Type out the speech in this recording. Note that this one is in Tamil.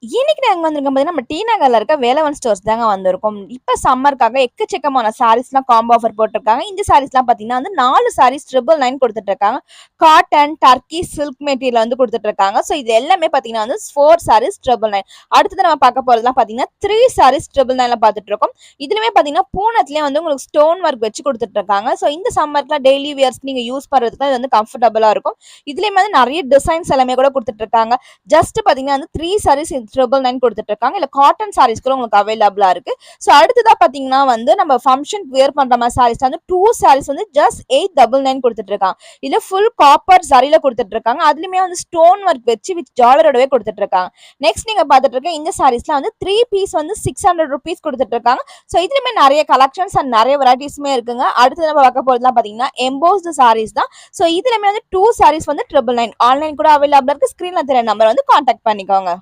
இன்னைக்கு நாங்க வந்திருக்கோம் பார்த்தீங்கன்னா, நம்ம டி நகர்ல இருக்க வேலவன் ஸ்டோர்ஸ் தாங்க வந்திருக்கோம். இப்ப சம்மர்க்காக எக்கச்சக்கமான சாரீஸ்லாம் காம்போ ஆஃபர் போட்டிருக்காங்க. இந்த சாரீஸ்லாம் பார்த்தீங்கன்னா வந்து 4 சாரீஸ் 999 குடுத்துட்டு இருக்காங்க. காட்டன், டர்க்கி, சில்க் மெட்டீரியல் வந்து குடுத்துட்டு இருக்காங்க. ஸோ இது எல்லாமே பார்த்தீங்கன்னா வந்து 4 சாரீஸ் 999. அடுத்தது நம்ம பார்க்க போறதுலாம் பார்த்தீங்கன்னா 3 சாரீஸ் 999ல பார்த்துட்டு இருக்கோம். இதுலயுமே பார்த்தீங்கன்னா பூனத்திலேயே வந்து உங்களுக்கு ஸ்டோன் ஒர்க் வச்சு குடுத்துட்டு இருக்காங்க. ஸோ இந்த சம்மர்க்குலாம் டெய்லி வியர்ஸ்க்கு நீங்க யூஸ் பண்றதுக்கு இது வந்து கம்ஃபர்டபுளா இருக்கும். இதுலயுமே வந்து நிறைய டிசைன்ஸ் எல்லாமே கூட குடுத்துட்டு இருக்காங்க. ஜஸ்ட் பாத்தீங்கன்னா வந்து 3 சாரீஸ் 999 கொடுத்துட்டு இருக்காங்க. இல்ல காட்டன் சாரீஸ் கூட உங்களுக்கு அவைலபிளா இருக்கு. ஸோ அடுத்ததா பாத்தீங்கன்னா வந்து நம்ம ஃபங்க்ஷனுக்கு வியர் பண்ற மாதிரி சாரீஸ் வந்து 2 சாரீஸ் வந்து ஜஸ்ட் 899 கொடுத்துட்டு இருக்காங்க. இதுல ஃபுல் காப்பர் சரியில கொடுத்துட்டு இருக்காங்க. அதுலயுமே வந்து ஸ்டோன் ஒர்க் வச்சு வித் ஜாலரோடவே கொடுத்துட்டு இருக்காங்க. நெக்ஸ்ட் நீங்க பாத்துட்டு இருக்க இந்த சாரீஸ்ல வந்து 3 பீஸ் வந்து 600 rupees கொடுத்துட்டு இருக்காங்க. ஸோ இதுலயுமே நிறைய கலெக்ஷன்ஸ் அண்ட் நிறைய வெரைட்டிஸ்மே இருக்குங்க. அடுத்து நம்ம பார்க்க போறதுலாம் பாத்தீங்கன்னா எம்போஸ்டு சாரீஸ் தான். ஸோ இதுலயுமே வந்து 2 சாரீஸ் வந்து 999 ஆன்லைன் கூட அவைலபிளா இருக்கு. ஸ்கிரீன்ல தெரிய நம்பர் வந்து கான்டாக்ட் பண்ணிக்கோங்க.